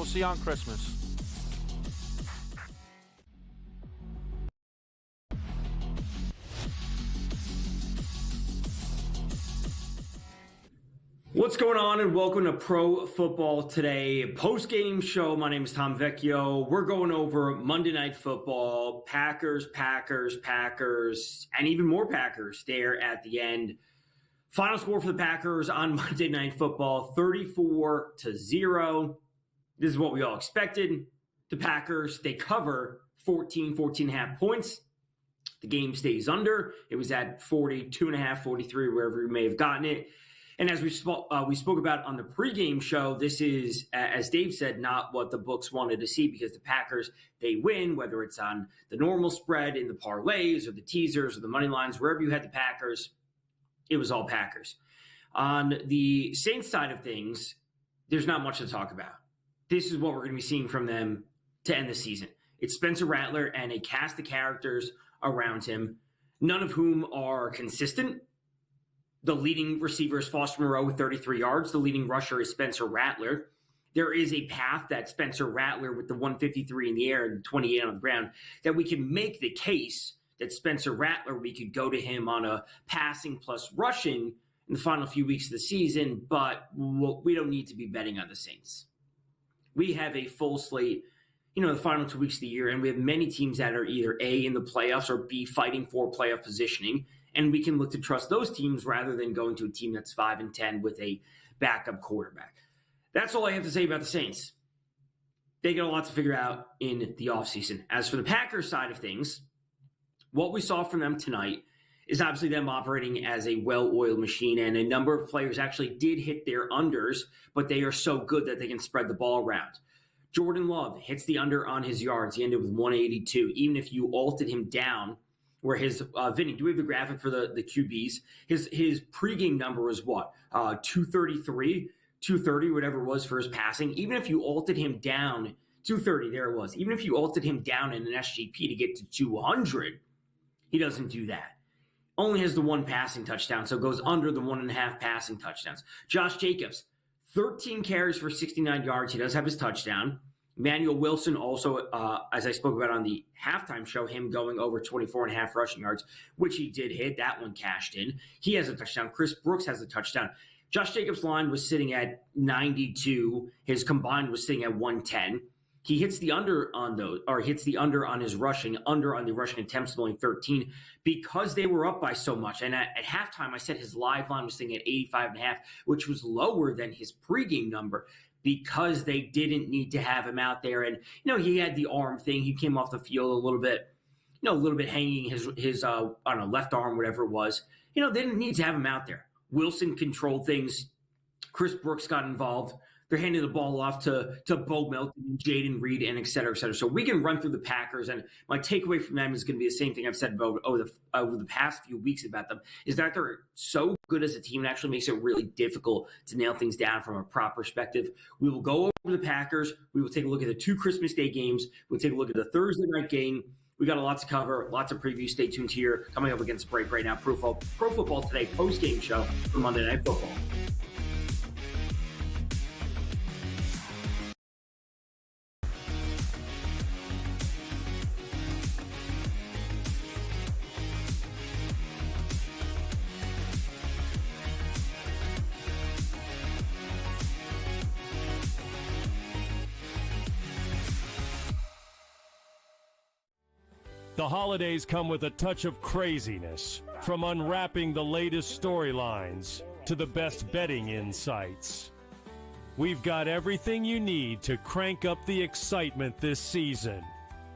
We'll see you on Christmas. What's going on, and welcome to Pro Football Today post-game show. My name is Tom Vecchio. We're going over Monday Night Football, Packers, and even more Packers there at the end. Final score for the Packers on Monday Night Football, 34-0. This is what we all expected. The Packers, they cover 14 and a half points. The game stays under. It was at 42.5, 43, wherever you may have gotten it. And as we spoke about on the pregame show, this is, as Dave said, not what the books wanted to see, because the Packers, they win, whether it's on the normal spread, in the parlays, or the teasers, or the money lines, wherever you had the Packers, it was all Packers. On the Saints side of things, there's not much to talk about. This is what we're going to be seeing from them to end the season. It's Spencer Rattler and a cast of characters around him, none of whom are consistent. The leading receiver is Foster Moreau with 33 yards. The leading rusher is Spencer Rattler. There is a path that Spencer Rattler, with the 153 in the air and 28 on the ground, that we can make the case that Spencer Rattler, we could go to him on a passing plus rushing in the final few weeks of the season, but we don't need to be betting on the Saints. We have a full slate, the final 2 weeks of the year, and we have many teams that are either A, in the playoffs, or B, fighting for playoff positioning. And we can look to trust those teams rather than going to a team that's 5-10 with a backup quarterback. That's all I have to say about the Saints. They got a lot to figure out in the offseason. As for the Packers side of things, what we saw from them tonight is obviously them operating as a well-oiled machine, and a number of players actually did hit their unders, but they are so good that they can spread the ball around. Jordan Love hits the under on his yards. He ended with 182. Even if you altered him down, where his, Vinny, do we have the graphic for the QBs? His pregame number was what? 233, 230, whatever it was for his passing. Even if you altered him down, 230, there it was. Even if you altered him down in an SGP to get to 200, he doesn't do that. Only has the one passing touchdown, so goes under the 1.5 passing touchdowns. Josh Jacobs, 13 carries for 69 yards. He does have his touchdown. Emmanuel Wilson also, as I spoke about on the halftime show, him going over 24.5 rushing yards, which he did hit. That one cashed in. He has a touchdown. Chris Brooks has a touchdown. Josh Jacobs' line was sitting at 92. His combined was sitting at 110. He hits the under on those, or hits the under on his rushing, under on the rushing attempts, only 13, because they were up by so much. And at halftime, I said his live line was sitting at 85.5, which was lower than his pregame number, because they didn't need to have him out there. And, he had the arm thing. He came off the field a little bit hanging his left arm, whatever it was. They didn't need to have him out there. Wilson controlled things. Chris Brooks got involved. They're handing the ball off to Bo Melton and Jaden Reed, and et cetera, et cetera. So we can run through the Packers, and my takeaway from them is going to be the same thing I've said over the past few weeks about them, is that they're so good as a team. It actually makes it really difficult to nail things down from a prop perspective. We will go over the Packers. We will take a look at the 2 Christmas Day games. We'll take a look at the Thursday night game. We got a lot to cover, lots of previews. Stay tuned here. Coming up against the break right now, Pro Football Today post-game show for Monday Night Football. The holidays come with a touch of craziness, from unwrapping the latest storylines to the best betting insights. We've got everything you need to crank up the excitement this season.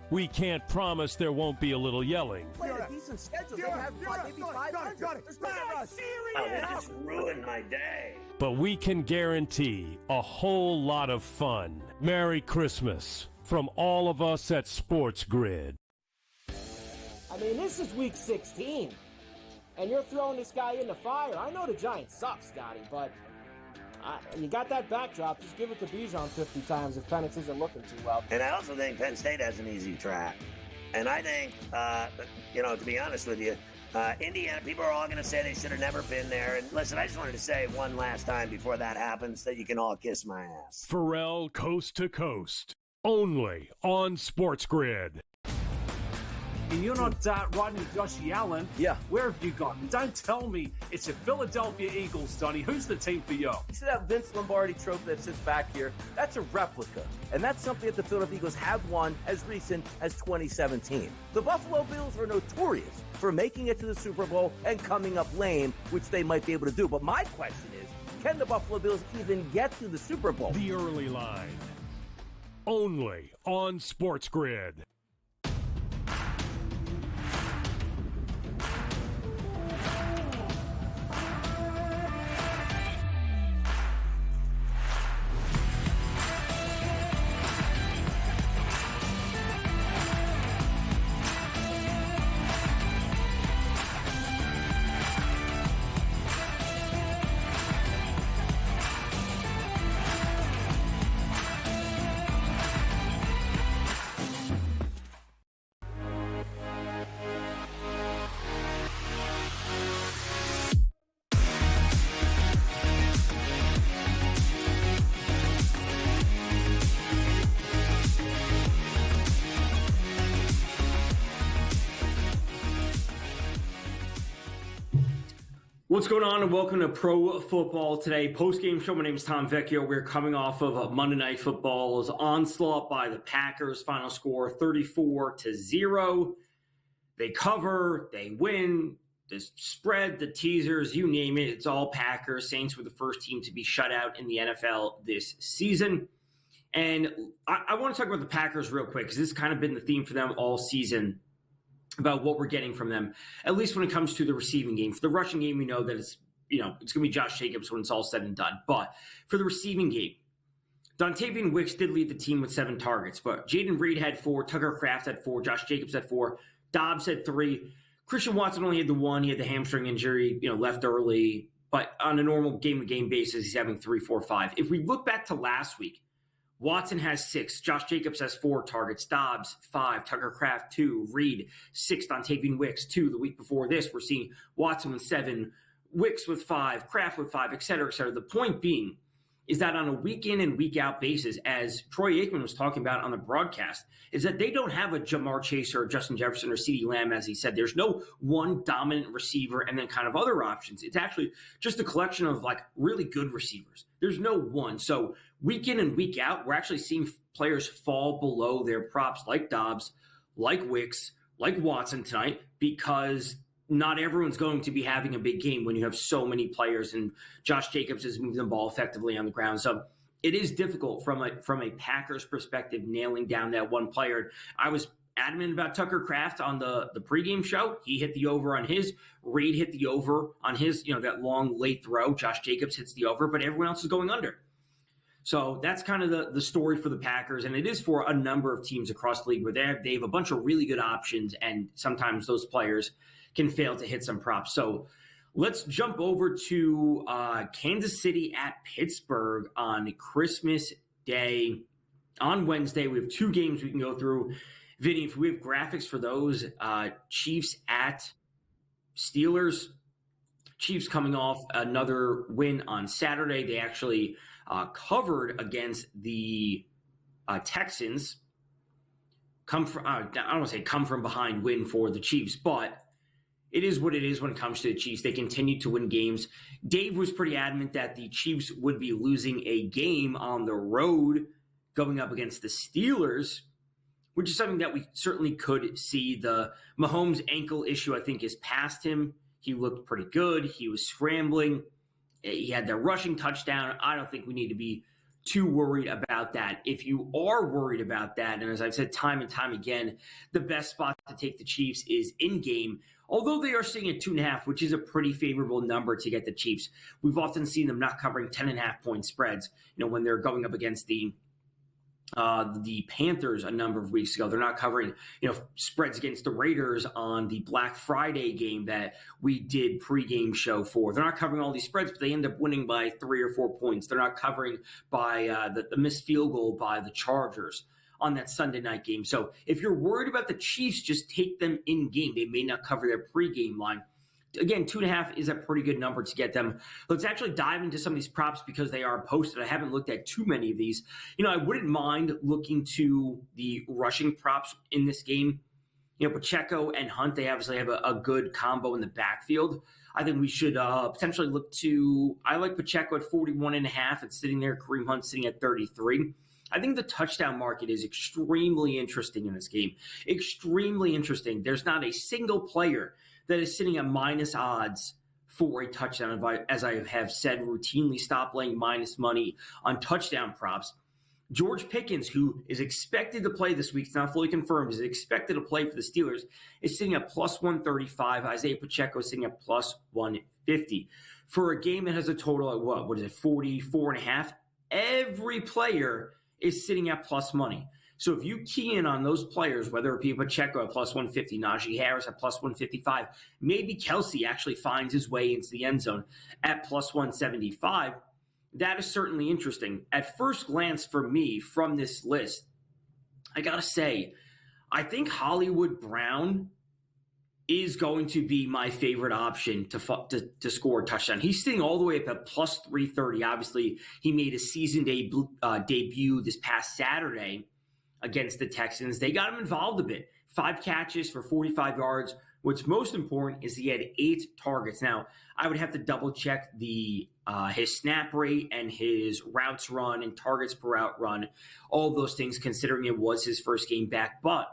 We can't promise there won't be a little yelling. Play a decent schedule. They have maybe 500. They just ruined my day. But we can guarantee a whole lot of fun. Merry Christmas from all of us at SportsGrid. I mean, this is week 16, and you're throwing this guy in the fire. I know the Giants suck, Scotty, but you got that backdrop. Just give it to Bijan 50 times if Penix isn't looking too well. And I also think Penn State has an easy track. And I think, to be honest with you, Indiana, people are all going to say they should have never been there. And listen, I just wanted to say one last time before that happens that you can all kiss my ass. Pharrell Coast to Coast, only on SportsGrid. And you're not riding Josh Allen. Yeah. Where have you gone? Don't tell me it's your Philadelphia Eagles, Donnie. Who's the team for you? You see that Vince Lombardi trophy that sits back here? That's a replica. And that's something that the Philadelphia Eagles have won as recent as 2017. The Buffalo Bills are notorious for making it to the Super Bowl and coming up lame, which they might be able to do. But my question is, can the Buffalo Bills even get to the Super Bowl? The early line, only on SportsGrid. What's going on, and welcome to Pro Football Today post-game show. My name is Tom Vecchio. We're coming off of Monday Night Football's onslaught by the Packers. Final score 34-0. They cover, they win, the spread, the teasers, you name it. It's all Packers. Saints were the first team to be shut out in the NFL this season. And I want to talk about the Packers real quick because this has kind of been the theme for them all season, about what we're getting from them, at least when it comes to the receiving game. For the rushing game, we know that it's going to be Josh Jacobs when it's all said and done. But for the receiving game, Dontavian Wicks did lead the team with 7 targets, but Jaden Reed had 4, Tucker Kraft had 4, Josh Jacobs had 4, Dobbs had 3. Christian Watson only had the 1. He had the hamstring injury, left early. But on a normal game-to-game basis, he's having 3, 4, 5. If we look back to last week, Watson has 6. Josh Jacobs has 4 targets. Dobbs, 5. Tucker Kraft, 2. Reed, 6. Dontavian Wicks, 2. The week before this, we're seeing Watson with 7, Wicks with 5, Kraft with 5, et cetera, et cetera. The point being is that on a week-in and week-out basis, as Troy Aikman was talking about on the broadcast, is that they don't have a Jamar Chase or Justin Jefferson or CeeDee Lamb, as he said. There's no one dominant receiver and then kind of other options. It's actually just a collection of, really good receivers. There's no one. So week in and week out, we're actually seeing players fall below their props like Dobbs, like Wicks, like Watson tonight, because not everyone's going to be having a big game when you have so many players, and Josh Jacobs is moving the ball effectively on the ground. So it is difficult from a Packers perspective, nailing down that one player. I was adamant about Tucker Kraft on the pregame show. He hit the over on his. Reed hit the over on his, that long late throw. Josh Jacobs hits the over, but everyone else is going under. So that's kind of the story for the Packers, and it is for a number of teams across the league where they have a bunch of really good options, and sometimes those players can fail to hit some props. So let's jump over to Kansas City at Pittsburgh on Christmas Day. On Wednesday, we have 2 games we can go through. Vinny, if we have graphics for those, Chiefs at Steelers. Chiefs coming off another win on Saturday. They actually covered against the Texans. I don't want to say come from behind win for the Chiefs, but it is what it is when it comes to the Chiefs. They continue to win games. Dave was pretty adamant that the Chiefs would be losing a game on the road going up against the Steelers, which is something that we certainly could see. The Mahomes ankle issue, I think, is past him. He looked pretty good. He was scrambling. He had the rushing touchdown. I don't think we need to be too worried about that. If you are worried about that, and as I've said time and time again, the best spot to take the Chiefs is in-game. Although they are sitting at 2.5, which is a pretty favorable number to get the Chiefs. We've often seen them not covering 10.5-point spreads, when they're going up against the Panthers a number of weeks ago. They're not covering, spreads against the Raiders on the Black Friday game that we did pregame show for. They're not covering all these spreads, but they end up winning by 3 or 4 points. They're not covering by the missed field goal by the Chargers on that Sunday night game. So if you're worried about the Chiefs, just take them in game. They may not cover their pregame line. Again, 2.5 is a pretty good number to get them. Let's actually dive into some of these props because they are posted. I haven't looked at too many of these. I wouldn't mind looking to the rushing props in this game. Pacheco and Hunt, they obviously have a good combo in the backfield. I think we should potentially look to, I like Pacheco at 41.5 and sitting there, Kareem Hunt sitting at 33. I think the touchdown market is extremely interesting in this game. Extremely interesting. There's not a single player that is sitting at minus odds for a touchdown. As I have said, routinely stop laying minus money on touchdown props. George Pickens, who is expected to play this week, it's not fully confirmed, is expected to play for the Steelers, is sitting at plus 135. Isaiah Pacheco is sitting at plus 150. For a game that has a total at what is it, 44.5? Every player is sitting at plus money. So if you key in on those players, whether it be Pacheco at plus 150, Najee Harris at plus 155, maybe Kelsey actually finds his way into the end zone at plus 175, that is certainly interesting. At first glance for me from this list, I got to say, I think Hollywood Brown is going to be my favorite option to score a touchdown. He's sitting all the way up at plus 330. Obviously, he made a season debut this past Saturday against the Texans. They got him involved a bit. 5 catches for 45 yards. What's most important is he had 8 targets. Now, I would have to double check his snap rate and his routes run and targets per route run, all of those things, considering it was his first game back. But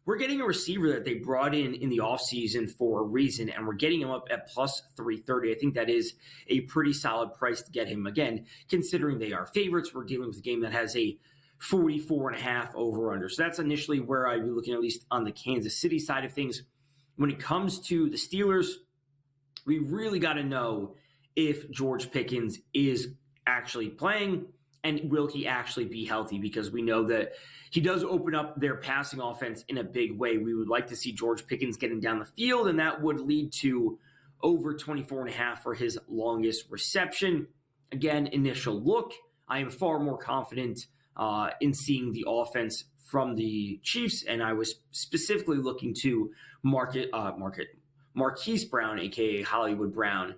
we're getting a receiver that they brought in the offseason for a reason, and we're getting him up at plus 330. I think that is a pretty solid price to get him. Again, considering they are favorites, we're dealing with a game that has a 44.5 over-under. So that's initially where I'd be looking, at least on the Kansas City side of things. When it comes to the Steelers, we really got to know if George Pickens is actually playing and will he actually be healthy, because we know that he does open up their passing offense in a big way. We would like to see George Pickens getting down the field, and that would lead to over 24.5 for his longest reception. Again, initial look, I am far more confident in seeing the offense from the Chiefs, and I was specifically looking to Marquise Brown, a.k.a. Hollywood Brown,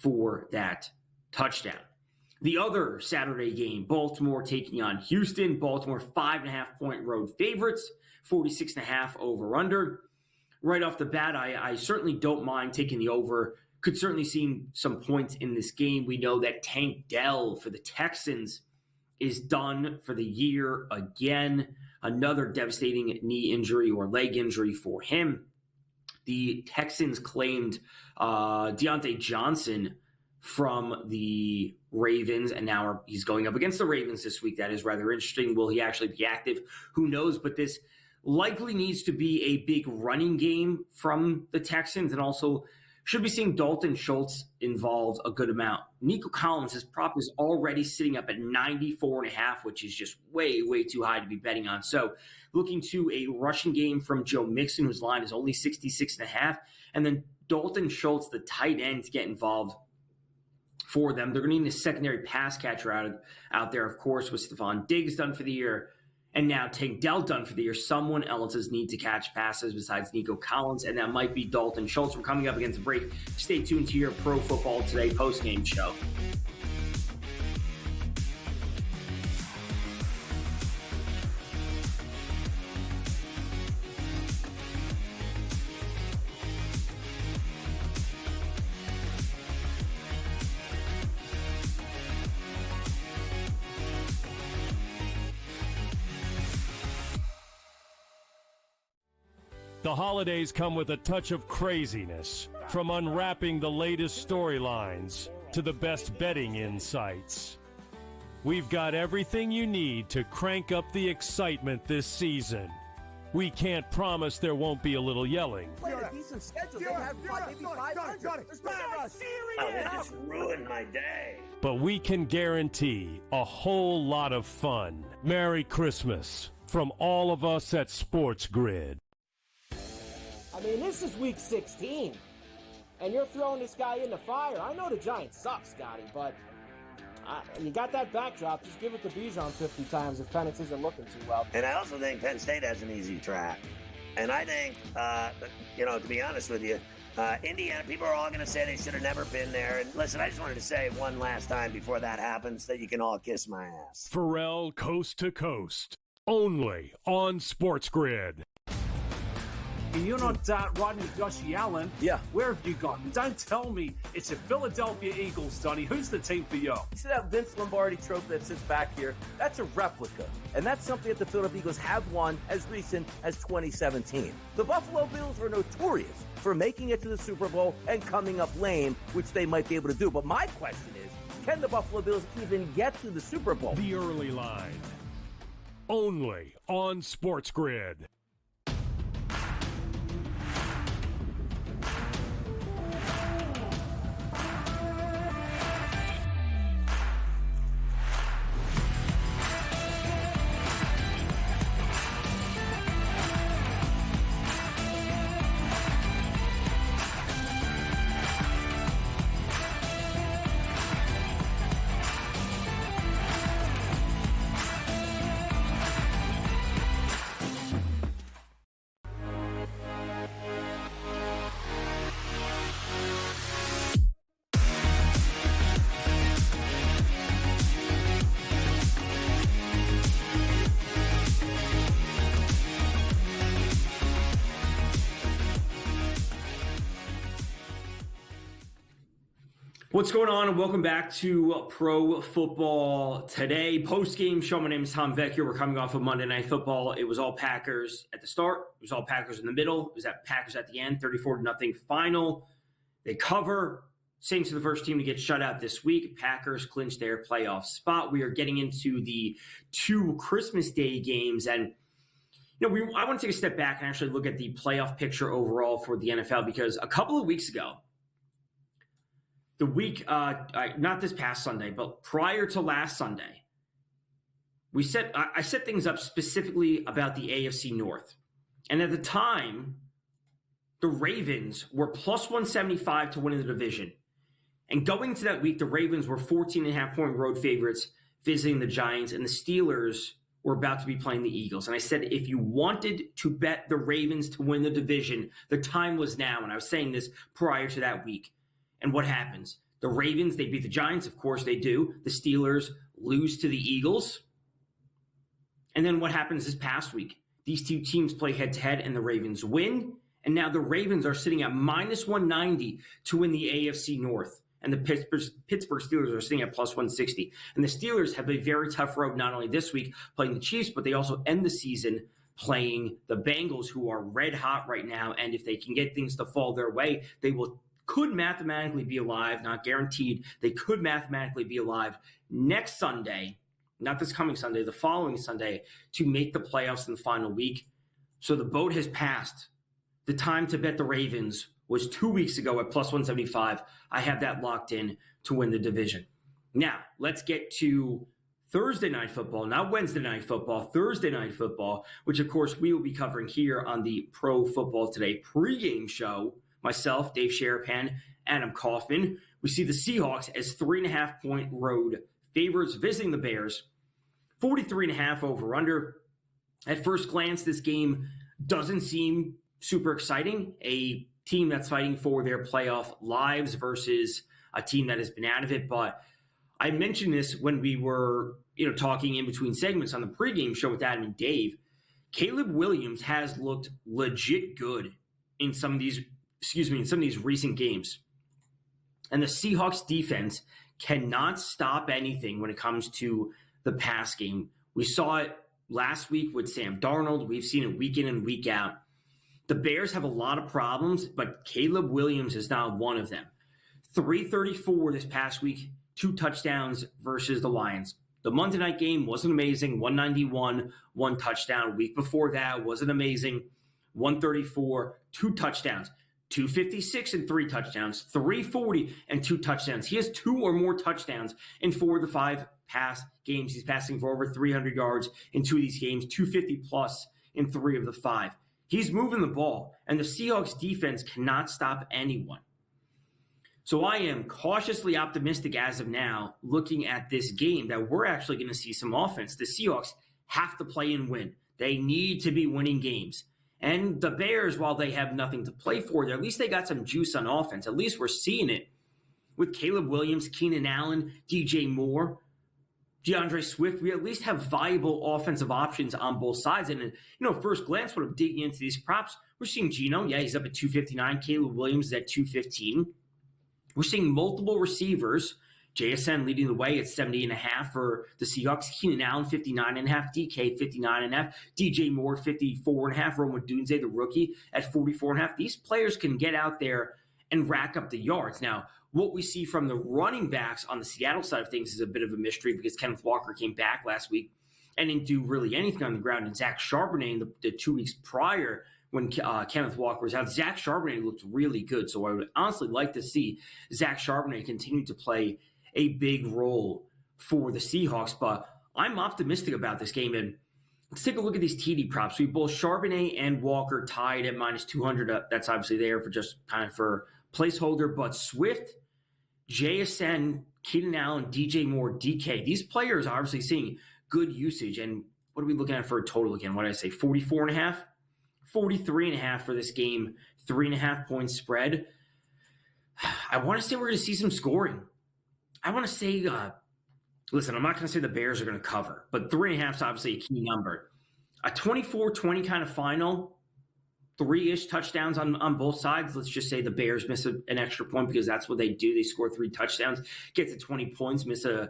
for that touchdown. The other Saturday game, Baltimore taking on Houston. Baltimore 5.5-point road favorites, 46.5 over-under. Right off the bat, I certainly don't mind taking the over. Could certainly see some points in this game. We know that Tank Dell for the Texans is done for the year again. Another devastating knee injury or leg injury for him. The Texans claimed Deontay Johnson from the Ravens, and now he's going up against the Ravens this week. That is rather interesting. Will he actually be active? Who knows? But this likely needs to be a big running game from the Texans, and also should be seeing Dalton Schultz involved a good amount. Nico Collins, his prop is already sitting up at 94.5, which is just way, way too high to be betting on. So looking to a rushing game from Joe Mixon, whose line is only 66.5, and then Dalton Schultz, the tight end, to get involved for them. They're going to need a secondary pass catcher out there, of course, with Stephon Diggs done for the year, and now Tank Dell done for the year. Someone else's need to catch passes besides Nico Collins, and that might be Dalton Schultz. We're coming up against the break. Stay tuned to your Pro Football Today postgame show. The holidays come with a touch of craziness, from unwrapping the latest storylines to the best betting insights. We've got everything you need to crank up the excitement this season. We can't promise there won't be a little yelling. Played a decent schedule. They have maybe 500. Oh, they just ruined my day. But we can guarantee a whole lot of fun. Merry Christmas from all of us at SportsGrid. I mean, this is week 16, and you're throwing this guy in the fire. I know the Giants suck, Scotty, but You got that backdrop, just give it to Bijan 50 times if Penix isn't looking too well. And I also think Penn State has an easy track. And I think, to be honest with you, Indiana, people are all going to say they should have never been there. And listen, I just wanted to say one last time before that happens that you can all kiss my ass. Pharrell Coast to Coast, only on SportsGrid. You're not riding with Josh Allen. Yeah. Where have you gone? Don't tell me it's the Philadelphia Eagles, Donnie. Who's the team for you? You see that Vince Lombardi trophy that sits back here? That's a replica. And that's something that the Philadelphia Eagles have won as recent as 2017. The Buffalo Bills are notorious for making it to the Super Bowl and coming up lame, which they might be able to do. But my question is, can the Buffalo Bills even get to the Super Bowl? The early line, only on SportsGrid. What's going on, and welcome back to Pro Football Today. Post-game show. My name is Tom Vecchio. We're coming off of Monday Night Football. It was all Packers at the start. It was all Packers in the middle. It was Packers at the end, 34-0 final. They cover. Saints are the first team to get shut out this week. Packers clinch their playoff spot. We are getting into the two Christmas Day games, and I want to take a step back and actually look at the playoff picture overall for the NFL, because a couple of weeks ago, the week, not this past Sunday, but prior to last Sunday, I set things up specifically about the AFC North. And at the time, the Ravens were plus 175 to win the division. And going into that week, the Ravens were 14.5-point road favorites visiting the Giants, and the Steelers were about to be playing the Eagles. And I said, if you wanted to bet the Ravens to win the division, the time was now. And I was saying this prior to that week. And what happens? The Ravens, they beat the Giants. Of course they do. The Steelers lose to the Eagles. And then what happens this past week? These two teams play head-to-head, and the Ravens win. And now the Ravens are sitting at minus 190 to win the AFC North. And the Pittsburgh Steelers are sitting at plus 160. And the Steelers have a very tough road, not only this week playing the Chiefs, but they also end the season playing the Bengals, who are red hot right now. And if they can get things to fall their way, they could mathematically be alive, not guaranteed. They could mathematically be alive next Sunday, not this coming Sunday, the following Sunday, to make the playoffs in the final week. So the boat has passed. The time to bet the Ravens was 2 weeks ago at plus 175. I have that locked in to win the division. Now, let's get to Thursday Night Football, not Wednesday Night Football, Thursday Night Football, which, of course, we will be covering here on the Pro Football Today pregame show. Myself, Dave Sherapan, Adam Kaufman. We see the Seahawks as 3.5-point road favorites visiting the Bears. 43.5 over-under. At first glance, this game doesn't seem super exciting. A team that's fighting for their playoff lives versus a team that has been out of it. But I mentioned this when we were talking in between segments on the pregame show with Adam and Dave. Caleb Williams has looked legit good in some of these recent games. And the Seahawks defense cannot stop anything when it comes to the pass game. We saw it last week with Sam Darnold. We've seen it week in and week out. The Bears have a lot of problems, but Caleb Williams is not one of them. 334 this past week, 2 touchdowns versus the Lions. The Monday night game wasn't amazing, 191, 1 touchdown. Week before that wasn't amazing, 134, 2 touchdowns. 256 and 3 touchdowns, 340 and 2 touchdowns. He has 2 or more touchdowns in 4 of the 5 pass games. He's passing for over 300 yards in 2 of these games, 250 plus in 3 of the 5. He's moving the ball, and the Seahawks defense cannot stop anyone. So I am cautiously optimistic as of now, looking at this game, that we're actually going to see some offense. The Seahawks have to play and win. They need to be winning games. And the Bears, while they have nothing to play for, at least they got some juice on offense. At least we're seeing it with Caleb Williams, Keenan Allen, DJ Moore, DeAndre Swift. We at least have viable offensive options on both sides. And, first glance, when I'm digging into these props, we're seeing Geno. Yeah, he's up at 259. Caleb Williams is at 215. We're seeing multiple receivers. JSN leading the way at 70.5 for the Seahawks. Keenan Allen, 59.5. DK, 59.5. DJ Moore, 54.5. Rome Odunze, the rookie, at 44.5. These players can get out there and rack up the yards. Now, what we see from the running backs on the Seattle side of things is a bit of a mystery because Kenneth Walker came back last week and didn't do really anything on the ground. And Zach Charbonnet in the 2 weeks prior, when Kenneth Walker was out, Zach Charbonnet looked really good. So I would honestly like to see Zach Charbonnet continue to play a big role for the Seahawks. But I'm optimistic about this game. And let's take a look at these TD props. We both Charbonnet and Walker tied at minus 200. That's obviously there for just kind of for placeholder. But Swift, JSN, Keenan Allen, DJ Moore, DK, these players are obviously seeing good usage. And what are we looking at for a total again? What did I say? 44.5? 43.5 for this game, 3.5 point spread. I want to say we're going to see some scoring. I want to say, listen, I'm not going to say the Bears are going to cover, but 3.5 is obviously a key number. A 24-20 kind of final, 3-ish touchdowns on both sides. Let's just say the Bears miss an extra point because that's what they do. They score 3 touchdowns, get to 20 points, miss an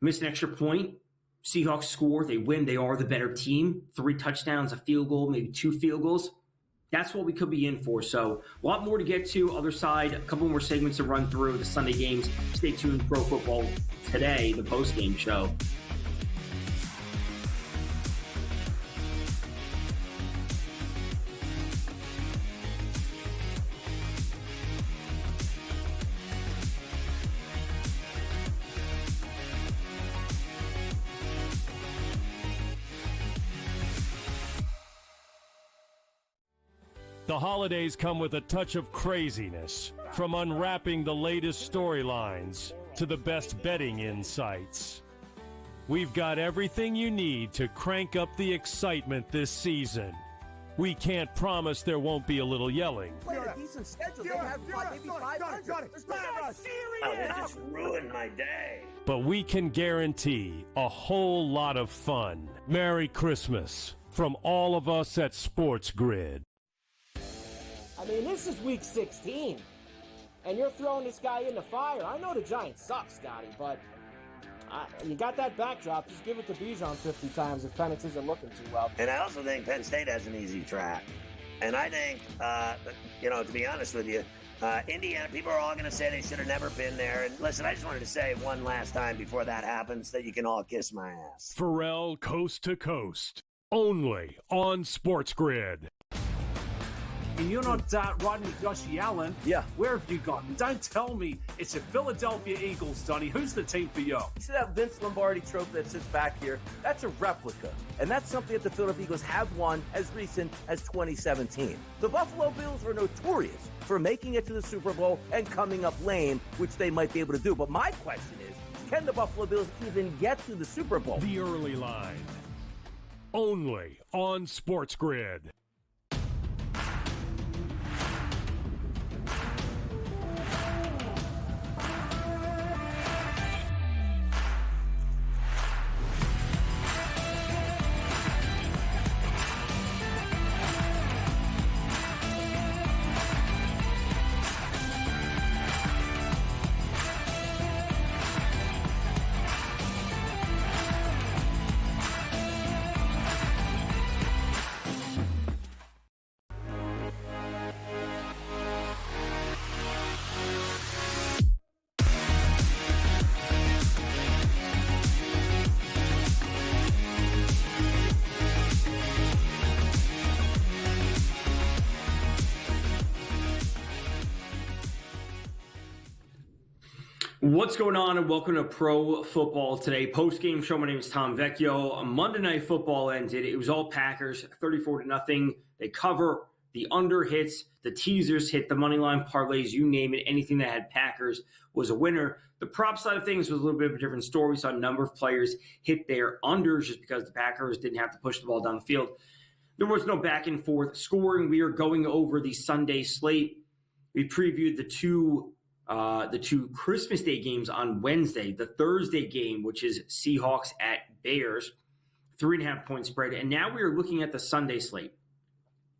extra point. Seahawks score, they win, they are the better team. 3 touchdowns, a field goal, maybe 2 field goals. That's what we could be in for. So a lot more to get to. Other side, a couple more segments to run through the Sunday games. Stay tuned. Pro Football Today, the post-game show. The holidays come with a touch of craziness, from unwrapping the latest storylines to the best betting insights. We've got everything you need to crank up the excitement this season. We can't promise there won't be a little yelling. Play a decent schedule. They have maybe 500. Oh, it just ruined my day. But we can guarantee a whole lot of fun. Merry Christmas from all of us at SportsGrid. I mean, this is week 16, and you're throwing this guy in the fire. I know the Giants suck, Scotty, but you got that backdrop. Just give it to Bijan 50 times if Penix isn't looking too well. And I also think Penn State has an easy track. And I think, to be honest with you, Indiana, people are all going to say they should have never been there. And listen, I just wanted to say one last time before that happens that you can all kiss my ass. Pharrell Coast to Coast, only on SportsGrid. And you're not riding with Josh Allen. Yeah. Where have you gone? Don't tell me it's the Philadelphia Eagles, Donnie. Who's the team for you? You see that Vince Lombardi trophy that sits back here? That's a replica. And that's something that the Philadelphia Eagles have won as recent as 2017. The Buffalo Bills are notorious for making it to the Super Bowl and coming up lame, which they might be able to do. But my question is, can the Buffalo Bills even get to the Super Bowl? The early line, only on SportsGrid. What's going on, and welcome to Pro Football Today post-game show. My name is Tom Vecchio. Monday Night Football ended. It was all Packers, 34-0. They cover. The under hits, the teasers hit, the money line parlays, you name it. Anything that had Packers was a winner. The prop side of things was a little bit of a different story. We saw a number of players hit their unders just because the Packers didn't have to push the ball down the field. There was no back and forth scoring. We are going over the Sunday slate. We previewed the two Christmas Day games on Wednesday. The Thursday game, which is Seahawks at Bears, 3.5-point spread. And now we are looking at the Sunday slate.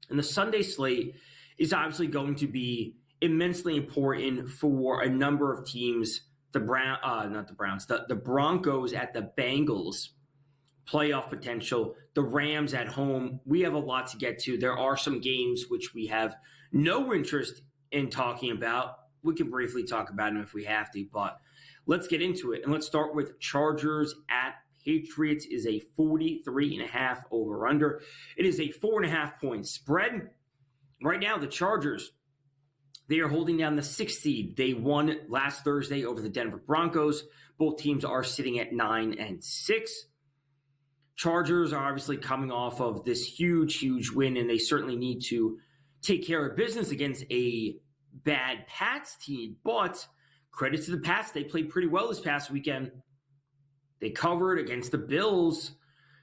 And the Sunday slate is obviously going to be immensely important for a number of teams. The Broncos at the Bengals, playoff potential. The Rams at home. We have a lot to get to. There are some games which we have no interest in talking about. We can briefly talk about them if we have to, but let's get into it. And let's start with Chargers at Patriots. Is a 43.5 over under. It is a 4.5-point spread. Right now, the Chargers, they are holding down the 6th seed. They won last Thursday over the Denver Broncos. Both teams are sitting at 9-6. Chargers are obviously coming off of this huge win, and they certainly need to take care of business against a bad Pats team. But credit to the Pats, they played pretty well this past weekend. They covered against the Bills.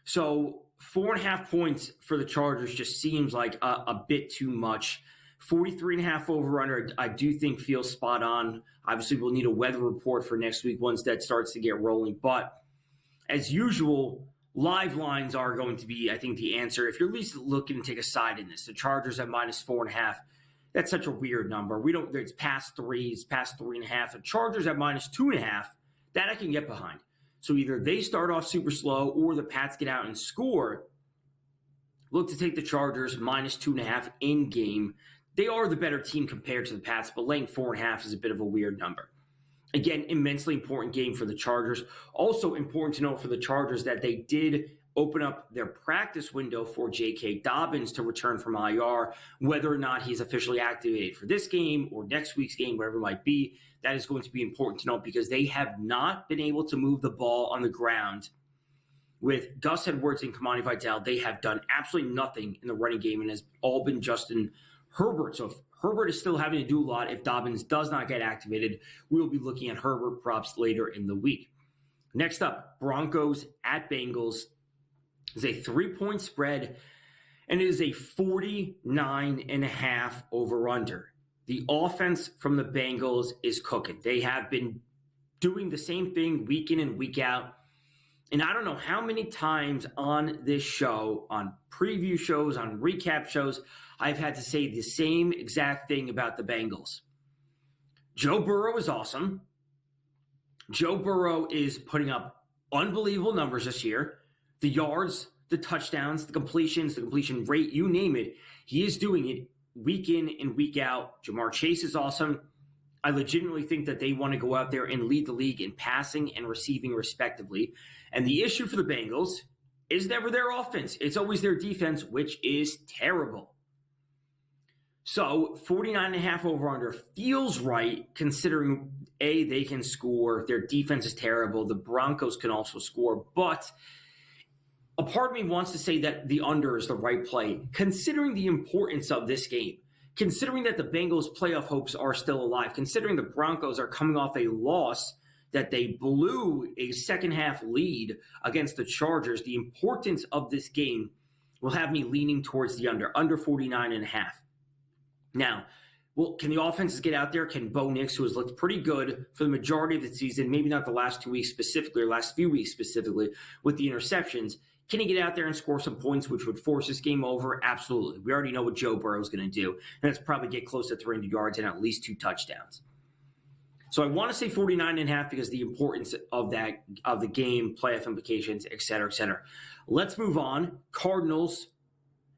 So 4.5 points for the Chargers just seems like a bit too much. 43.5 over under, I do think feels spot on. Obviously, we'll need a weather report for next week once that starts to get rolling. But as usual, live lines are going to be, I think, the answer. If you're at least looking to take a side in this, the Chargers at -4.5, that's such a weird number. It's past 3, it's past 3.5. The Chargers at -2.5, that I can get behind. So either they start off super slow or the Pats get out and score. Look to take the Chargers -2.5 in game. They are the better team compared to the Pats, but laying 4.5 is a bit of a weird number. Again, immensely important game for the Chargers. Also important to note for the Chargers that they did open up their practice window for J.K. Dobbins to return from IR. Whether or not he's officially activated for this game or next week's game, whatever it might be, that is going to be important to note because they have not been able to move the ball on the ground. With Gus Edwards and Kamani Vidal, they have done absolutely nothing in the running game and has all been Justin Herbert. So if Herbert is still having to do a lot, if Dobbins does not get activated, we'll be looking at Herbert props later in the week. Next up, Broncos at Bengals is a 3-point spread, and it is a 49.5 over under. The offense from the Bengals is cooking. They have been doing the same thing week in and week out. And I don't know how many times on this show, on preview shows, on recap shows, I've had to say the same exact thing about the Bengals. Joe Burrow is awesome. Joe Burrow is putting up unbelievable numbers this year. The yards, the touchdowns, the completions, the completion rate, you name it. He is doing it week in and week out. Jamar Chase is awesome. I legitimately think that they want to go out there and lead the league in passing and receiving respectively. And the issue for the Bengals is never their offense. It's always their defense, which is terrible. So 49.5 over under feels right considering A, they can score. Their defense is terrible. The Broncos can also score. But a part of me wants to say that the under is the right play, considering the importance of this game, considering that the Bengals' playoff hopes are still alive, considering the Broncos are coming off a loss that they blew a second-half lead against the Chargers. The importance of this game will have me leaning towards the under 49.5. Now, well, can the offenses get out there? Can Bo Nix, who has looked pretty good for the majority of the season, maybe not the last 2 weeks specifically, or last few weeks specifically, with the interceptions, can he get out there and score some points which would force this game over? Absolutely. We already know what Joe Burrow is going to do, and that's probably get close to 300 yards and at least 2 touchdowns. So I want to say 49.5 because the importance of the game, playoff implications, et cetera, et cetera. Let's move on. Cardinals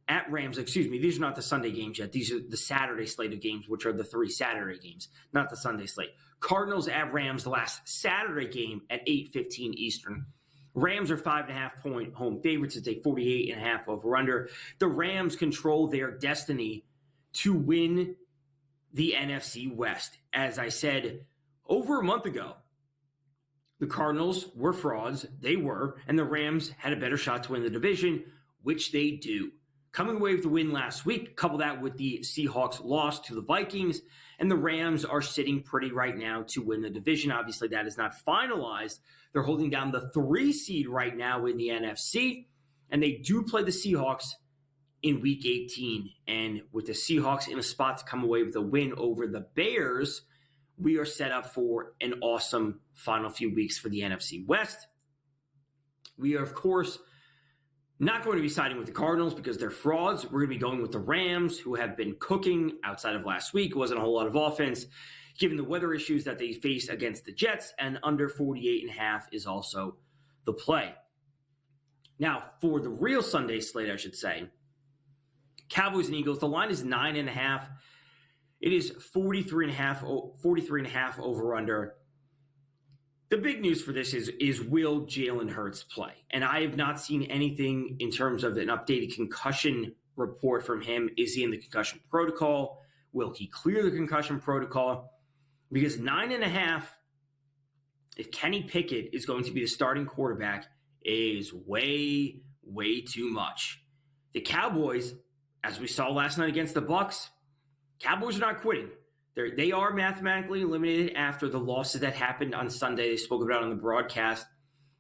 at Rams. Excuse me, these are not the Sunday games yet. These are the Saturday slate of games, which are the 3 Saturday games, not the Sunday slate. Cardinals at Rams, the last Saturday game at 8:15 Eastern. Rams are 5.5-point home favorites. It's a 48.5 over under. The Rams control their destiny to win the NFC West. As I said over a month ago, the Cardinals were frauds. They were. And the Rams had a better shot to win the division, which they do. coming away with the win last week. Couple that with the Seahawks loss to the Vikings, and the Rams are sitting pretty right now to win the division. Obviously, that is not finalized. They're holding down the 3 seed right now in the NFC, and they do play the Seahawks in Week 18. And with the Seahawks in a spot to come away with a win over the Bears, we are set up for an awesome final few weeks for the NFC West. We are, of course, not going to be siding with the Cardinals because they're frauds. We're going to be going with the Rams, who have been cooking outside of last week. It wasn't a whole lot of offense, given the weather issues that they faced against the Jets, and under 48.5 is also the play. Now, for the real Sunday slate, I should say, Cowboys and Eagles, the line is 9.5. It is 43.5 over under. The big news for this is will Jalen Hurts play? And I have not seen anything in terms of an updated concussion report from him. Is he in the concussion protocol? Will he clear the concussion protocol? Because 9.5, if Kenny Pickett is going to be the starting quarterback, is way, way too much. The Cowboys, as we saw last night against the Bucs, Cowboys are not quitting. They are mathematically eliminated after the losses that happened on Sunday. They spoke about on the broadcast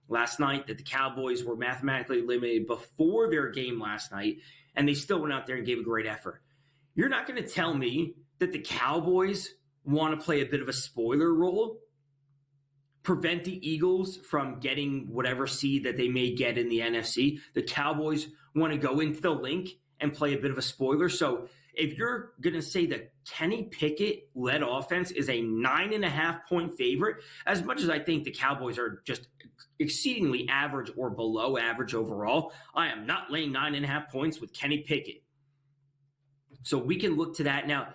last night that the Cowboys were mathematically eliminated before their game last night, and they still went out there and gave a great effort. You're not going to tell me that the Cowboys want to play a bit of a spoiler role, prevent the Eagles from getting whatever seed that they may get in the NFC. The Cowboys want to go into the link and play a bit of a spoiler. So if you're going to say that Kenny Pickett-led offense is a 9.5-point favorite, as much as I think the Cowboys are just exceedingly average or below average overall, I am not laying 9.5 points with Kenny Pickett. So we can look to that. Now,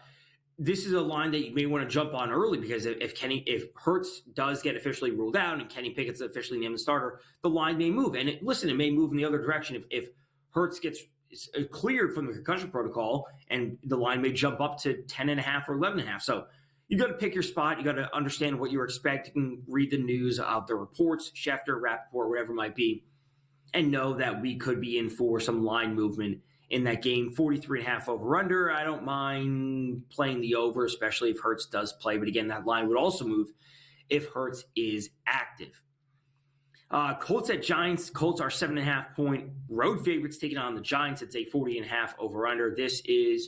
this is a line that you may want to jump on early because if Hurts does get officially ruled out and Kenny Pickett's officially named the starter, the line may move. And it may move in the other direction if Hurts gets cleared from the concussion protocol, and the line may jump up to 10.5 or 11.5. So you got to pick your spot. You got to understand what you're expecting, read the news of the reports, Schefter, Rappaport, whatever it might be, and know that we could be in for some line movement in that game. 43.5 over under. I don't mind playing the over, especially if Hurts does play. But again, that line would also move if Hurts is active. Colts at Giants. Colts are 7.5-point road favorites taking on the Giants. It's a 40.5 over under. This is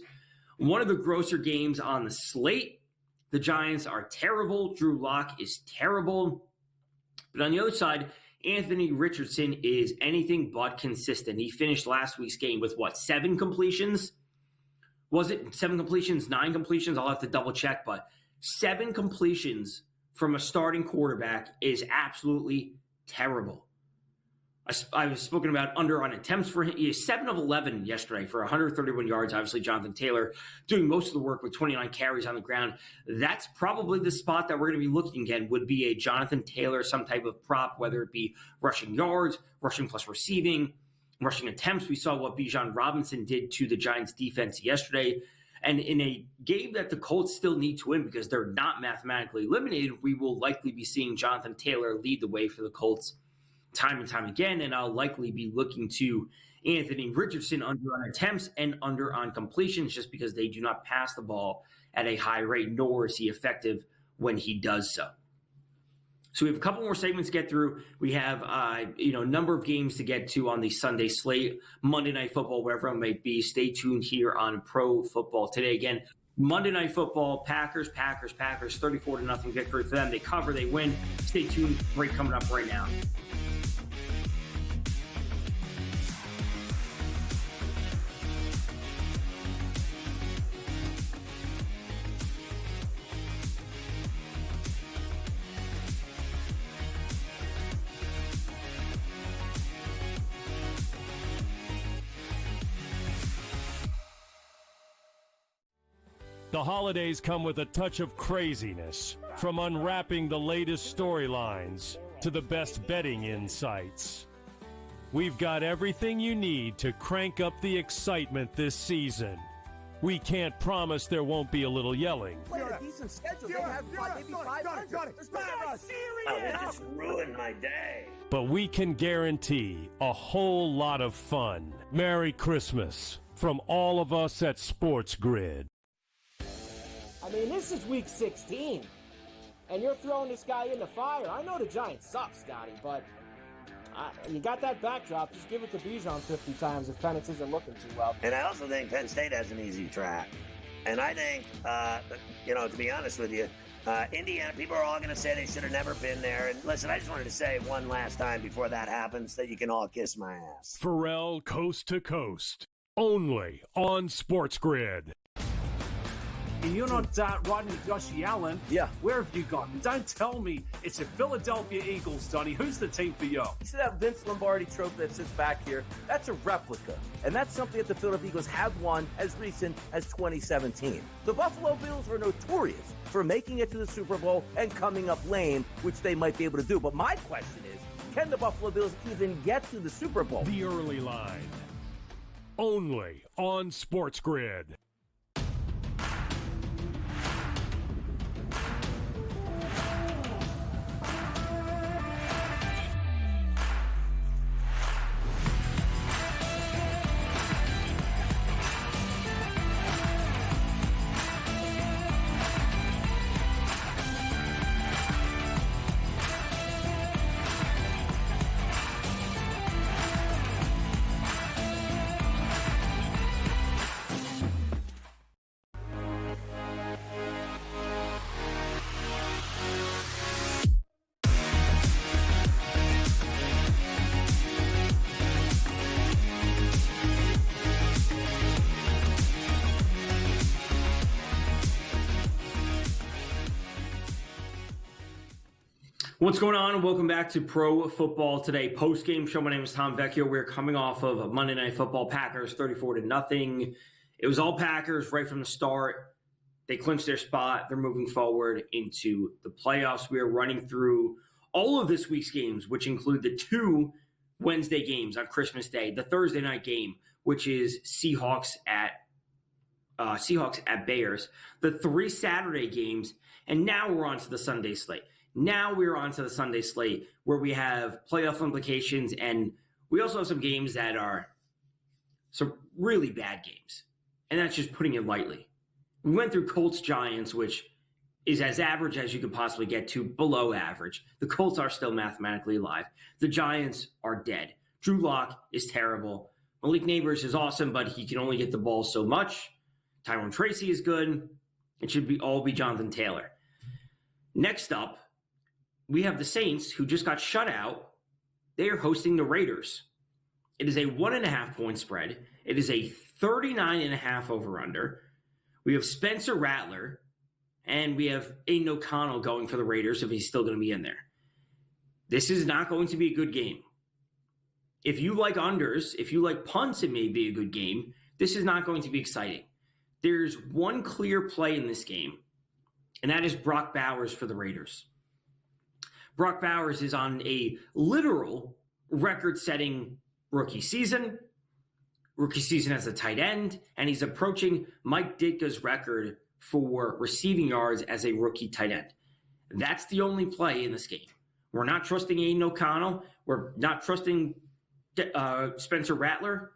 one of the grosser games on the slate. The Giants are terrible. Drew Lock is terrible. But on the other side, Anthony Richardson is anything but consistent. He finished last week's game with 7 completions? Was it 7 completions, 9 completions? I'll have to double check, but 7 completions from a starting quarterback is absolutely terrible. I've spoken about under on attempts for him. He is 7 of 11 yesterday for 131 yards. Obviously, Jonathan Taylor doing most of the work with 29 carries on the ground. That's probably the spot that we're going to be looking at, would be a Jonathan Taylor, some type of prop, whether it be rushing yards, rushing plus receiving, rushing attempts. We saw what Bijan Robinson did to the Giants defense yesterday. And in a game that the Colts still need to win because they're not mathematically eliminated, we will likely be seeing Jonathan Taylor lead the way for the Colts time and time again, and I'll likely be looking to Anthony Richardson under on attempts and under on completions just because they do not pass the ball at a high rate, nor is he effective when he does so. So we have a couple more segments to get through. We have a number of games to get to on the Sunday slate, Monday Night Football, wherever it might be. Stay tuned here on Pro Football Today. Again, Monday Night Football, Packers, 34-0 victory for them. They cover, they win. Stay tuned. Break coming up right now. The holidays come with a touch of craziness, from unwrapping the latest storylines to the best betting insights. We've got everything you need to crank up the excitement this season. We can't promise there won't be a little yelling. Play a decent schedule. They have maybe 500. There's no rush. Oh, they just ruined my day. But we can guarantee a whole lot of fun. Merry Christmas from all of us at SportsGrid. I mean, this is week 16, and you're throwing this guy in the fire. I know the Giants suck, Scotty, but you got that backdrop. Just give it to Bijan 50 times if Penix isn't looking too well. And I also think Penn State has an easy track. And I think, to be honest with you, Indiana, people are all going to say they should have never been there. And listen, I just wanted to say one last time before that happens that you can all kiss my ass. Pharrell Coast to Coast, only on SportsGrid. You're not riding with Josh Allen. Yeah. Where have you gone? Don't tell me it's the Philadelphia Eagles, Donnie. Who's the team for you? You see that Vince Lombardi trophy that sits back here? That's a replica. And that's something that the Philadelphia Eagles have won as recent as 2017. The Buffalo Bills are notorious for making it to the Super Bowl and coming up lame, which they might be able to do. But my question is, can the Buffalo Bills even get to the Super Bowl? The early line, only on SportsGrid. What's going on? Welcome back to Pro Football Today post-game show. My name is Tom Vecchio. We're coming off of Monday Night Football, Packers 34-0. It was all Packers right from the start. They clinched their spot. They're moving forward into the playoffs. We are running through all of this week's games, which include the 2 Wednesday games on Christmas Day, the Thursday night game, which is Seahawks at Bears, the 3 Saturday games, and now we're on to the Sunday slate. Now we're on to the Sunday slate where we have playoff implications, and we also have some games that are some really bad games. And that's just putting it lightly. We went through Colts-Giants, which is as average as you could possibly get to, below average. The Colts are still mathematically alive. The Giants are dead. Drew Lock is terrible. Malik Neighbors is awesome, but he can only get the ball so much. Tyrone Tracy is good. It should all be Jonathan Taylor. Next up, we have the Saints, who just got shut out. They are hosting the Raiders. It is a 1.5 point spread. It is a 39.5 over-under. We have Spencer Rattler, and we have Aiden O'Connell going for the Raiders if he's still going to be in there. This is not going to be a good game. If you like unders, if you like punts, it may be a good game. This is not going to be exciting. There's one clear play in this game, and that is Brock Bowers for the Raiders. Brock Bowers is on a literal record-setting rookie season as a tight end, and he's approaching Mike Ditka's record for receiving yards as a rookie tight end. That's the only play in this game. We're not trusting Aiden O'Connell. We're not trusting Spencer Rattler.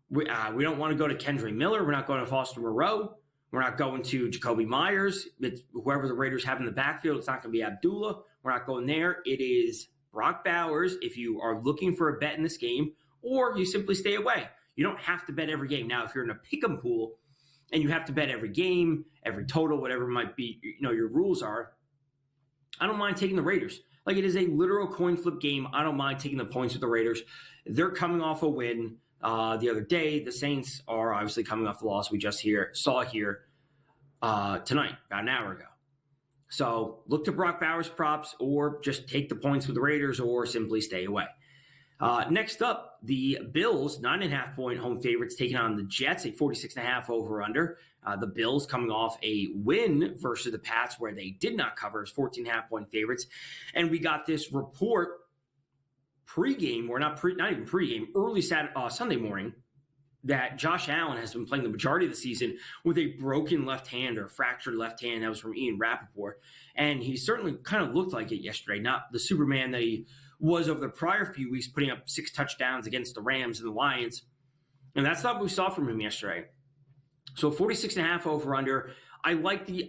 We don't want to go to Kendre Miller. We're not going to Foster Moreau. We're not going to Jacoby Myers. It's whoever the Raiders have in the backfield. It's not going to be Abdullah. We're not going there. It is Brock Bowers if you are looking for a bet in this game, or you simply stay away. You don't have to bet every game. Now, if you're in a pick'em pool and you have to bet every game, every total, whatever it might be, your rules are, I don't mind taking the Raiders. Like, it is a literal coin flip game. I don't mind taking the points with the Raiders. They're coming off a win the other day. The Saints are obviously coming off the loss we just saw here tonight, about an hour ago. So look to Brock Bowers props, or just take the points with the Raiders, or simply stay away. Next up, the Bills, 9.5 point home favorites, taking on the Jets, a 46.5 over under. The Bills coming off a win versus the Pats where they did not cover as 14.5 point favorites. And we got this report pregame, or not even pregame, early Sunday morning, that Josh Allen has been playing the majority of the season with a broken left hand or fractured left hand. That was from Ian Rappaport. And he certainly kind of looked like it yesterday, not the Superman that he was over the prior few weeks, putting up 6 touchdowns against the Rams and the Lions. And that's not what we saw from him yesterday. So 46.5 over under. I like the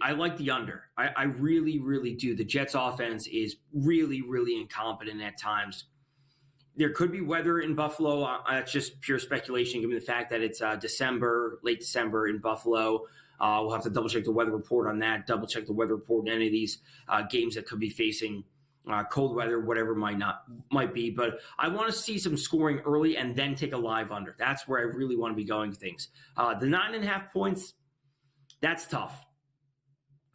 under. I really, really do. The Jets offense is really, really incompetent at times. There could be weather in Buffalo. That's just pure speculation, given the fact that it's December, late December in Buffalo. We'll have to double-check the weather report on that, double-check the weather report in any of these games that could be facing cold weather, whatever might be. But I want to see some scoring early and then take a live under. That's where I really want to be going things. The 9.5 points, that's tough.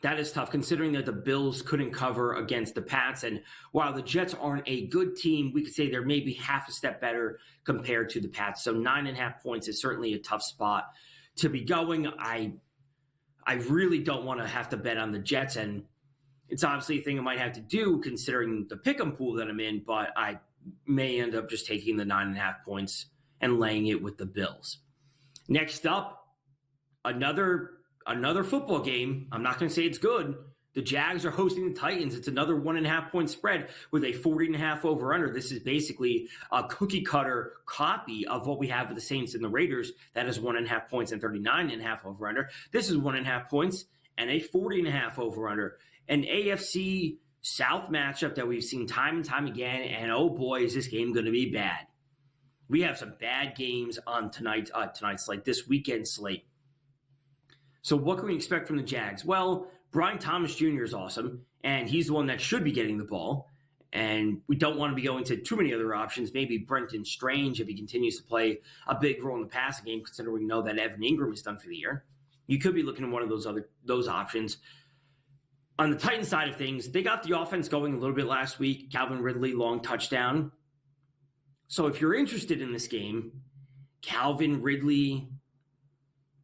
That is tough, considering that the Bills couldn't cover against the Pats. And while the Jets aren't a good team, we could say they're maybe half a step better compared to the Pats. So 9.5 points is certainly a tough spot to be going. I really don't want to have to bet on the Jets, and it's obviously a thing I might have to do considering the pick'em pool that I'm in, but I may end up just taking the 9.5 points and laying it with the Bills. Next up, another football game. I'm not going to say it's good. The Jags are hosting the Titans. It's another 1.5 point spread with a 40.5 over under. This is basically a cookie cutter copy of what we have with the Saints and the Raiders. That is 1.5 points and 39.5 over under. This is 1.5 points and a 40.5 over under. An AFC South matchup that we've seen time and time again. And oh boy, is this game going to be bad. We have some bad games on tonight's slate, this weekend slate. So what can we expect from the Jags? Well, Brian Thomas Jr. is awesome, and he's the one that should be getting the ball. And we don't want to be going to too many other options. Maybe Brenton Strange, if he continues to play a big role in the passing game, considering we know that Evan Ingram is done for the year. You could be looking at one of those options. On the Titans side of things, they got the offense going a little bit last week. Calvin Ridley, long touchdown. So if you're interested in this game, Calvin Ridley,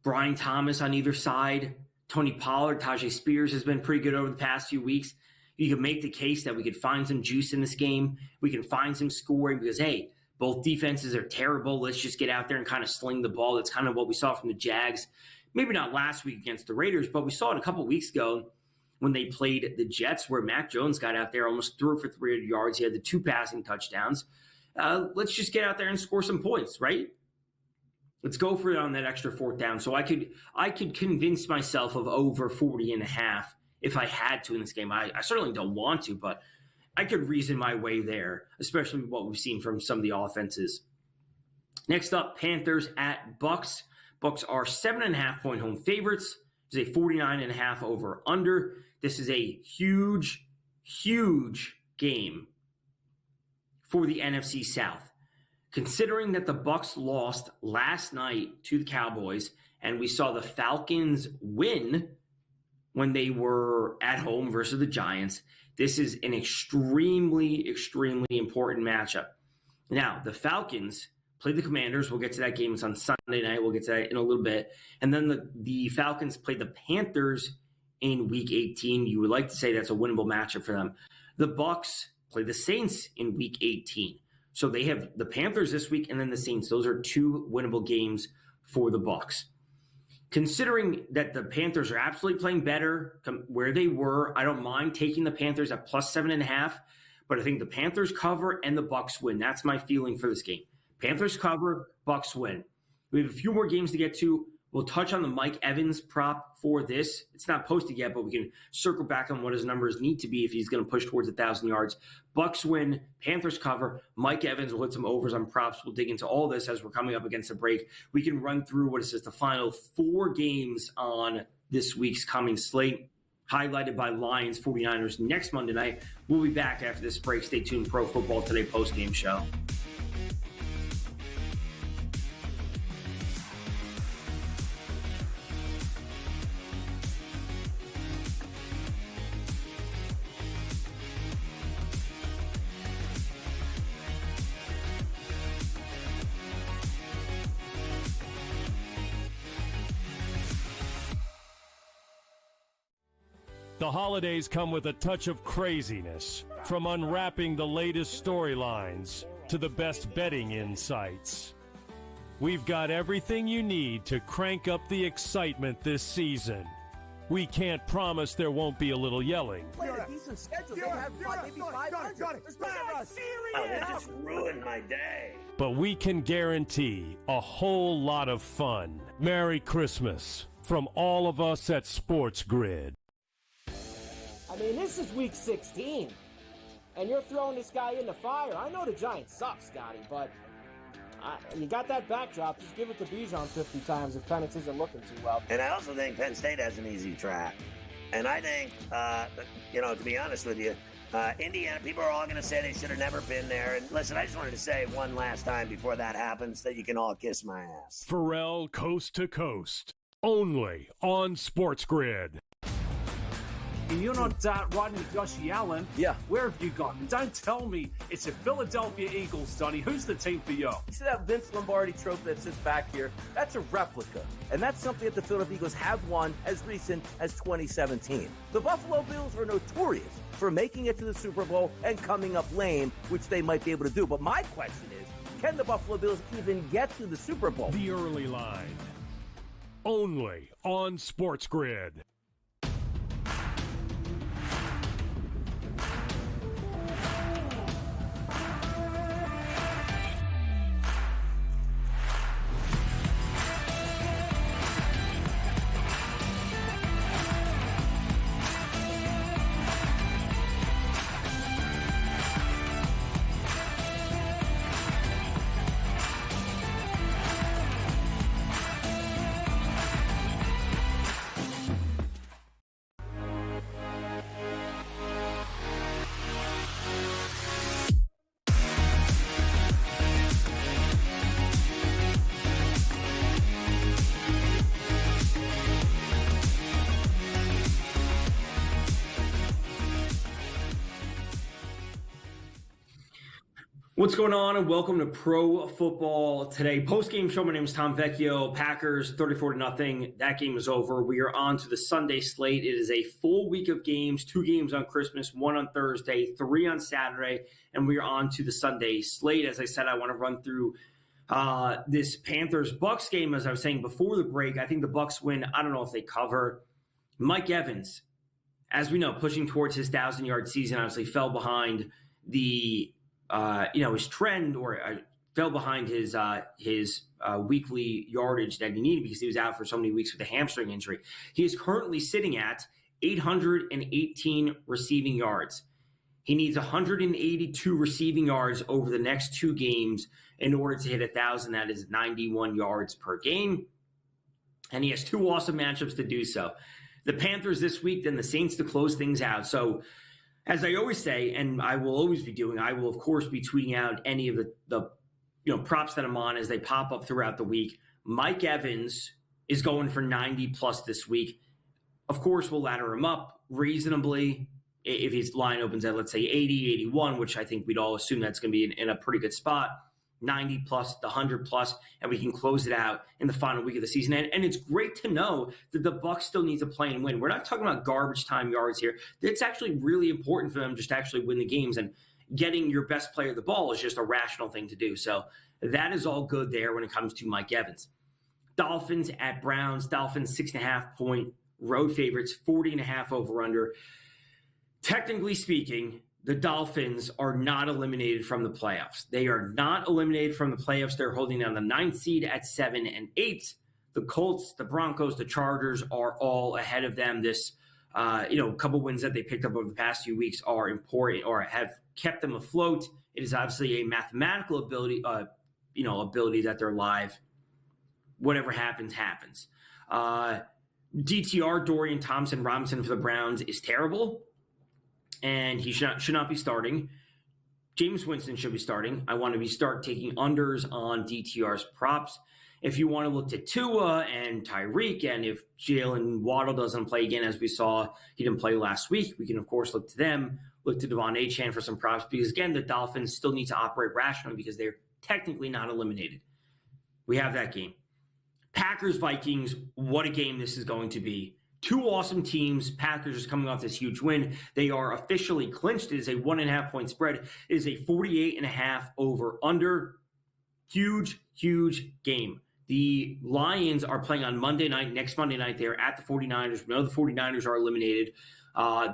Brian Thomas on either side, Tony Pollard, Tajay Spears has been pretty good over the past few weeks. You can make the case that we could find some juice in this game. We can find some scoring because, hey, both defenses are terrible. Let's just get out there and kind of sling the ball. That's kind of what we saw from the Jags. Maybe not last week against the Raiders, but we saw it a couple weeks ago when they played the Jets, where Mac Jones got out there, almost threw it for 300 yards. He had the 2 passing touchdowns. Let's just get out there and score some points, right? Let's go for it on that extra 4th down. So I could convince myself of over 40.5 if I had to in this game. I certainly don't want to, but I could reason my way there, especially what we've seen from some of the offenses. Next up, Panthers at Bucks. Bucks are 7.5 point home favorites. There's a 49.5 over under. This is a huge, huge game for the NFC South. Considering that the Bucks lost last night to the Cowboys, and we saw the Falcons win when they were at home versus the Giants, this is an extremely, extremely important matchup. Now, the Falcons play the Commanders. We'll get to that game. It's on Sunday night. We'll get to that in a little bit. And then the Falcons play the Panthers in Week 18. You would like to say that's a winnable matchup for them. The Bucks play the Saints in Week 18. So they have the Panthers this week and then the Saints. Those are 2 winnable games for the Bucks. Considering that the Panthers are absolutely playing better where they were, I don't mind taking the Panthers at plus 7.5, but I think the Panthers cover and the Bucks win. That's my feeling for this game. Panthers cover, Bucks win. We have a few more games to get to. We'll touch on the Mike Evans prop for this. It's not posted yet, but we can circle back on what his numbers need to be if he's going to push towards 1,000 yards. Bucks win, Panthers cover. Mike Evans will hit some overs on props. We'll dig into all this as we're coming up against the break. We can run through what is just the final 4 games on this week's coming slate, highlighted by Lions 49ers next Monday night. We'll be back after this break. Stay tuned. Pro Football Today post-game show. The holidays come with a touch of craziness, from unwrapping the latest storylines to the best betting insights. We've got everything you need to crank up the excitement this season. We can't promise there won't be a little yelling. Play a decent schedule. They have maybe 500. Oh, that just ruined my day. But we can guarantee a whole lot of fun. Merry Christmas from all of us at SportsGrid. I mean, this is week 16, and you're throwing this guy in the fire. I know the Giants suck, Scotty, but you got that backdrop. Just give it to Bijan 50 times if Penix isn't looking too well. And I also think Penn State has an easy track. And I think, to be honest with you, Indiana, people are all going to say they should have never been there. And listen, I just wanted to say one last time before that happens that you can all kiss my ass. Pharrell Coast to Coast, only on SportsGrid. You're not riding Josh Allen. Yeah. Where have you gone? Don't tell me it's a Philadelphia Eagles, Donnie. Who's the team for you? You see that Vince Lombardi trophy that sits back here? That's a replica. And that's something that the Philadelphia Eagles have won as recent as 2017. The Buffalo Bills are notorious for making it to the Super Bowl and coming up lame, which they might be able to do. But my question is, can the Buffalo Bills even get to the Super Bowl? The early line, only on SportsGrid. What's going on, and welcome to Pro Football Today. Post-game show. My name is Tom Vecchio. Packers 34-0. That game is over. We are on to the Sunday slate. It is a full week of games, 2 games on Christmas, 1 on Thursday, 3 on Saturday, and we are on to the Sunday slate. As I said, I want to run through this Panthers-Bucks game. As I was saying before the break, I think the Bucks win. I don't know if they cover. Mike Evans, as we know, pushing towards his 1,000-yard season, obviously fell behind his trend, or fell behind his weekly yardage that he needed because he was out for so many weeks with a hamstring injury. He is currently sitting at 818 receiving yards. He needs 182 receiving yards over the next 2 games in order to hit 1,000. That is 91 yards per game. And he has 2 awesome matchups to do so. The Panthers this week, then the Saints to close things out. So, as I always say, and I will always be doing, I will, of course, be tweeting out any of the props that I'm on as they pop up throughout the week. Mike Evans is going for 90-plus this week. Of course, we'll ladder him up reasonably if his line opens at, let's say, 80, 81, which I think we'd all assume that's going to be in a pretty good spot. 90-plus, the 100-plus, and we can close it out in the final week of the season. And it's great to know that the Bucs still need to play and win. We're not talking about garbage time yards here. It's actually really important for them just to actually win the games, and getting your best player the ball is just a rational thing to do. So that is all good there when it comes to Mike Evans. Dolphins at Browns. Dolphins 6.5-point road favorites, 40.5 over-under. Technically speaking, the Dolphins are not eliminated from the playoffs. They are not eliminated from the playoffs. They're holding down the 9th seed at 7 and 8. The Colts, the Broncos, the Chargers are all ahead of them. This, couple wins that they picked up over the past few weeks are important, or have kept them afloat. It is obviously a mathematical ability that they're live. Whatever happens, happens. DTR, Dorian Thompson-Robinson for the Browns is terrible, and he should not be starting. James Winston should be starting. I want to start taking unders on DTR's props. If you want to look to Tua and Tyreek, and if Jalen Waddle doesn't play again, as we saw, he didn't play last week, we can, of course, look to them, look to Devon Achane for some props, because, again, the Dolphins still need to operate rationally because they're technically not eliminated. We have that game. Packers-Vikings, what a game this is going to be. 2 awesome teams. Packers is coming off this huge win. They are officially clinched. It is a 1.5-point spread. It is a 48.5 over-under. Huge, huge game. The Lions are playing on Monday night, next Monday night. They're at the 49ers. We know the 49ers are eliminated.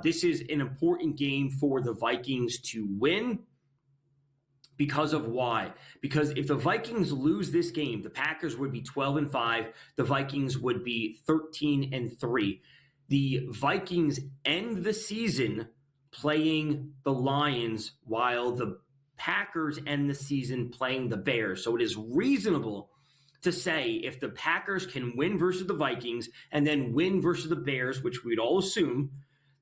This is an important game for the Vikings to win. Because of why? Because if the Vikings lose this game, the Packers would be 12-5. The Vikings would be 13-3. The Vikings end the season playing the Lions while the Packers end the season playing the Bears. So it is reasonable to say if the Packers can win versus the Vikings and then win versus the Bears, which we'd all assume,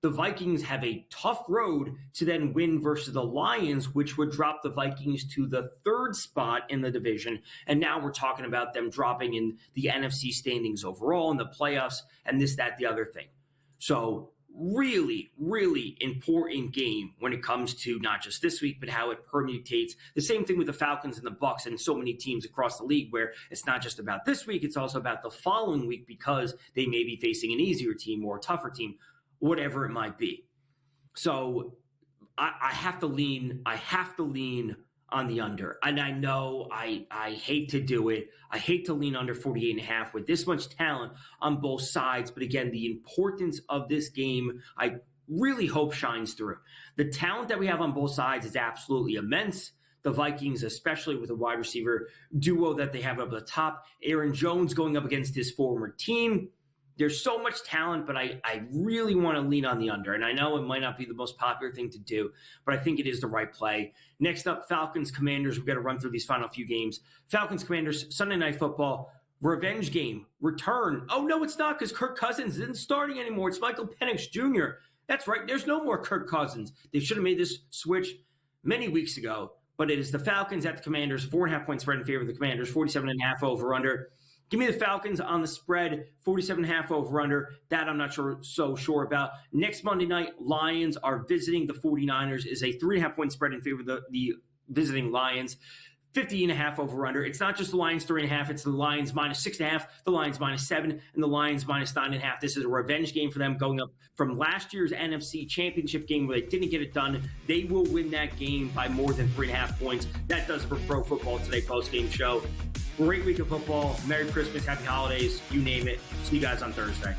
the Vikings have a tough road to then win versus the Lions, which would drop the Vikings to the 3rd spot in the division. And now we're talking about them dropping in the NFC standings overall in the playoffs and this, that, the other thing. So really, really important game when it comes to not just this week, but how it permutates. The same thing with the Falcons and the Bucs and so many teams across the league where it's not just about this week, it's also about the following week because they may be facing an easier team or a tougher team, whatever it might be. So I have to lean on the under. And I know I hate to do it. I hate to lean under 48.5 with this much talent on both sides. But again, the importance of this game, I really hope shines through. The talent that we have on both sides is absolutely immense. The Vikings, especially with a wide receiver duo that they have up the top, Aaron Jones going up against his former team. There's so much talent, but I really want to lean on the under. And I know it might not be the most popular thing to do, but I think it is the right play. Next up, Falcons-Commanders. We've got to run through these final few games. Falcons-Commanders, Sunday Night Football, revenge game, return. Oh, no, it's not because Kirk Cousins isn't starting anymore. It's Michael Penix Jr. That's right. There's no more Kirk Cousins. They should have made this switch many weeks ago, but it is the Falcons at the Commanders, 4.5-point spread in favor of the Commanders, 47.5 over-under. Give me the Falcons on the spread, 47.5 over-under. That I'm not so sure about. Next Monday night, Lions are visiting the 49ers. Is a 3.5-point spread in favor of the visiting Lions. 50.5 over-under. It's not just the Lions 3.5. It's the Lions minus 6.5, the Lions minus 7, and the Lions minus 9.5. This is a revenge game for them going up from last year's NFC Championship game where they didn't get it done. They will win that game by more than 3.5 points. That does it for Pro Football Today post-game show. Great week of football. Merry Christmas. Happy holidays. You name it. See you guys on Thursday.